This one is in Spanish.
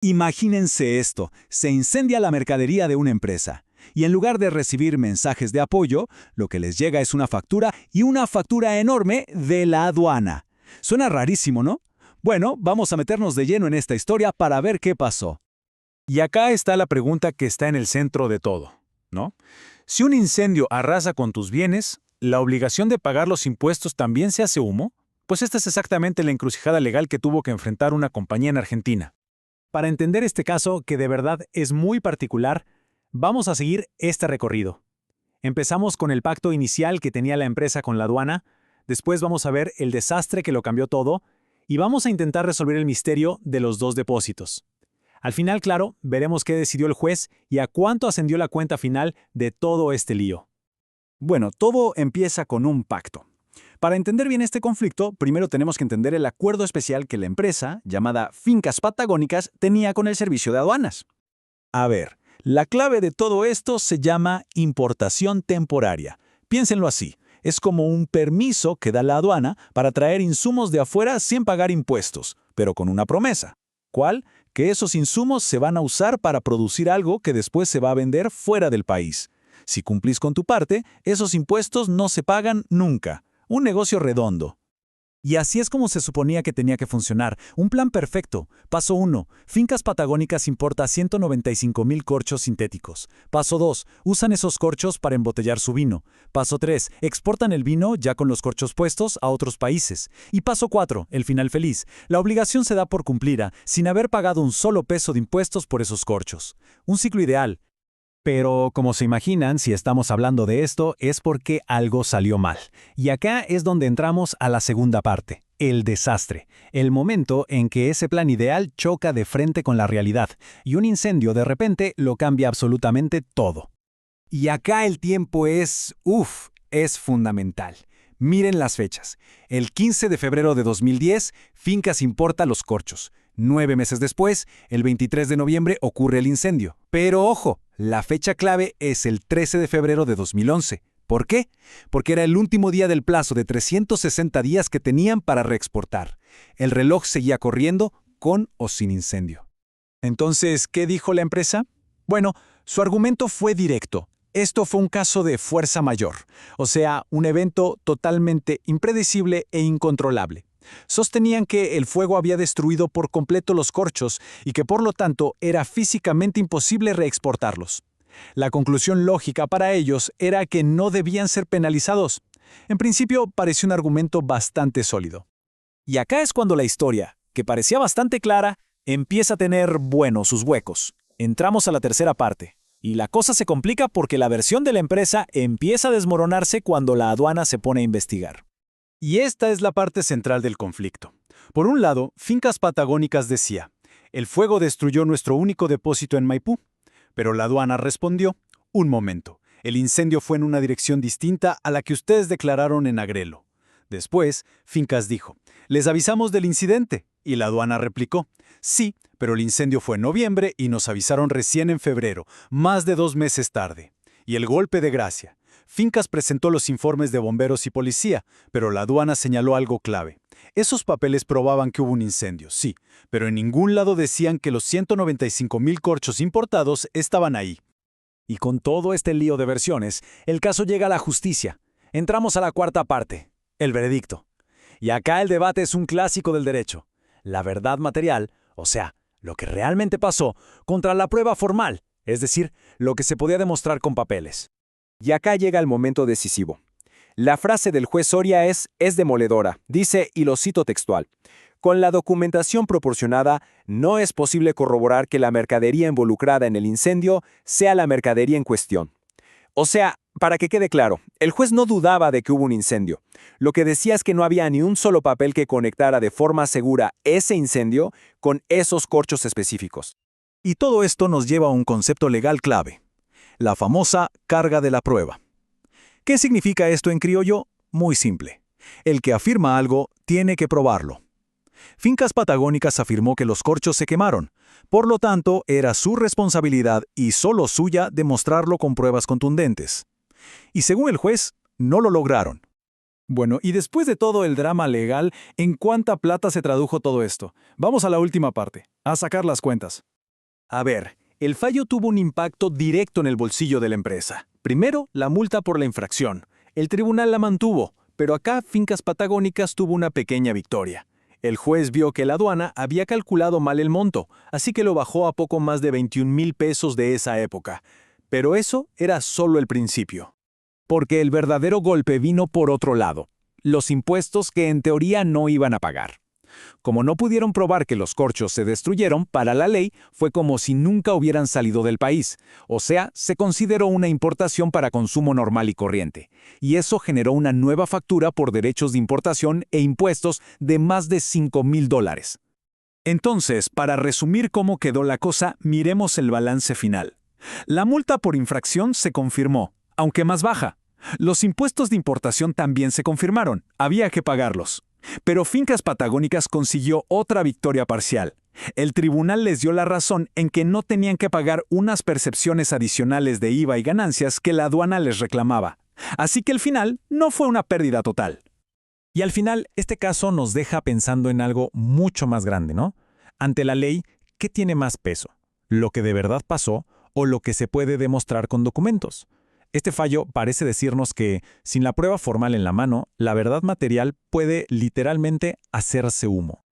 Imagínense esto, se incendia la mercadería de una empresa, y en lugar de recibir mensajes de apoyo, lo que les llega es una factura y una factura enorme de la aduana. Suena rarísimo, ¿no? Bueno, vamos a meternos de lleno en esta historia para ver qué pasó. Y acá está la pregunta que está en el centro de todo, ¿no? Si un incendio arrasa con tus bienes, ¿la obligación de pagar los impuestos también se hace humo? Pues esta es exactamente la encrucijada legal que tuvo que enfrentar una compañía en Argentina. Para entender este caso, que de verdad es muy particular, vamos a seguir este recorrido. Empezamos con el pacto inicial que tenía la empresa con la aduana, después vamos a ver el desastre que lo cambió todo, y vamos a intentar resolver el misterio de los dos depósitos. Al final, claro, veremos qué decidió el juez y a cuánto ascendió la cuenta final de todo este lío. Bueno, todo empieza con un pacto. Para entender bien este conflicto, primero tenemos que entender el acuerdo especial que la empresa, llamada Fincas Patagónicas, tenía con el servicio de aduanas. A ver, la clave de todo esto se llama importación temporaria. Piénsenlo así, es como un permiso que da la aduana para traer insumos de afuera sin pagar impuestos, pero con una promesa. ¿Cuál? Que esos insumos se van a usar para producir algo que después se va a vender fuera del país. Si cumplís con tu parte, esos impuestos no se pagan nunca. Un negocio redondo. Y así es como se suponía que tenía que funcionar. Un plan perfecto. Paso 1. Fincas Patagónicas importa 195,000 corchos sintéticos. Paso 2. Usan esos corchos para embotellar su vino. Paso 3. Exportan el vino ya con los corchos puestos a otros países. Y paso 4. El final feliz. La obligación se da por cumplida, sin haber pagado un solo peso de impuestos por esos corchos. Un ciclo ideal. Pero, como se imaginan, si estamos hablando de esto, es porque algo salió mal. Y acá es donde entramos a la segunda parte, el desastre. El momento en que ese plan ideal choca de frente con la realidad, y un incendio de repente lo cambia absolutamente todo. Y acá el tiempo es fundamental. Miren las fechas. El 15 de febrero de 2010, Fincas importa los corchos. 9 meses después, el 23 de noviembre, ocurre el incendio. Pero ojo, la fecha clave es el 13 de febrero de 2011. ¿Por qué? Porque era el último día del plazo de 360 días que tenían para reexportar. El reloj seguía corriendo con o sin incendio. Entonces, ¿qué dijo la empresa? Bueno, su argumento fue directo. Esto fue un caso de fuerza mayor, o sea, un evento totalmente impredecible e incontrolable. Sostenían que el fuego había destruido por completo los corchos y que por lo tanto era físicamente imposible reexportarlos. La conclusión lógica para ellos era que no debían ser penalizados. En principio pareció un argumento bastante sólido. Y acá es cuando la historia, que parecía bastante clara, empieza a tener, sus huecos. Entramos a la tercera parte. Y la cosa se complica porque la versión de la empresa empieza a desmoronarse cuando la aduana se pone a investigar. Y esta es la parte central del conflicto. Por un lado, Fincas Patagónicas decía, el fuego destruyó nuestro único depósito en Maipú. Pero la aduana respondió, un momento, el incendio fue en una dirección distinta a la que ustedes declararon en Agrelo. Después, Fincas dijo, les avisamos del incidente. Y la aduana replicó, sí, pero el incendio fue en noviembre y nos avisaron recién en febrero, más de 2 meses tarde. Y el golpe de gracia. Fincas presentó los informes de bomberos y policía, pero la aduana señaló algo clave. Esos papeles probaban que hubo un incendio, sí, pero en ningún lado decían que los 195,000 corchos importados estaban ahí. Y con todo este lío de versiones, el caso llega a la justicia. Entramos a la cuarta parte, el veredicto. Y acá el debate es un clásico del derecho. La verdad material, o sea, lo que realmente pasó, contra la prueba formal, es decir, lo que se podía demostrar con papeles. Y acá llega el momento decisivo. La frase del juez Soria es demoledora. Dice, y lo cito textual, con la documentación proporcionada, no es posible corroborar que la mercadería involucrada en el incendio sea la mercadería en cuestión. O sea, para que quede claro, el juez no dudaba de que hubo un incendio. Lo que decía es que no había ni un solo papel que conectara de forma segura ese incendio con esos corchos específicos. Y todo esto nos lleva a un concepto legal clave, la famosa carga de la prueba. ¿Qué significa esto en criollo? Muy simple. El que afirma algo tiene que probarlo. Fincas Patagónicas afirmó que los corchos se quemaron. Por lo tanto, era su responsabilidad y solo suya demostrarlo con pruebas contundentes. Y según el juez, no lo lograron. Bueno, y después de todo el drama legal, ¿en cuánta plata se tradujo todo esto? Vamos a la última parte, a sacar las cuentas. A ver, el fallo tuvo un impacto directo en el bolsillo de la empresa. Primero, la multa por la infracción. El tribunal la mantuvo, pero acá Fincas Patagónicas tuvo una pequeña victoria. El juez vio que la aduana había calculado mal el monto, así que lo bajó a poco más de 21,000 pesos de esa época. Pero eso era solo el principio. Porque el verdadero golpe vino por otro lado, los impuestos que en teoría no iban a pagar. Como no pudieron probar que los corchos se destruyeron, para la ley fue como si nunca hubieran salido del país, o sea, se consideró una importación para consumo normal y corriente, y eso generó una nueva factura por derechos de importación e impuestos de más de $5,000. Entonces, para resumir cómo quedó la cosa, miremos el balance final. La multa por infracción se confirmó, aunque más baja. Los impuestos de importación también se confirmaron, había que pagarlos. Pero Fincas Patagónicas consiguió otra victoria parcial. El tribunal les dio la razón en que no tenían que pagar unas percepciones adicionales de IVA y ganancias que la aduana les reclamaba. Así que el final no fue una pérdida total. Y al final, este caso nos deja pensando en algo mucho más grande, ¿no? Ante la ley, ¿qué tiene más peso? ¿Lo que de verdad pasó o lo que se puede demostrar con documentos? Este fallo parece decirnos que, sin la prueba formal en la mano, la verdad material puede literalmente hacerse humo.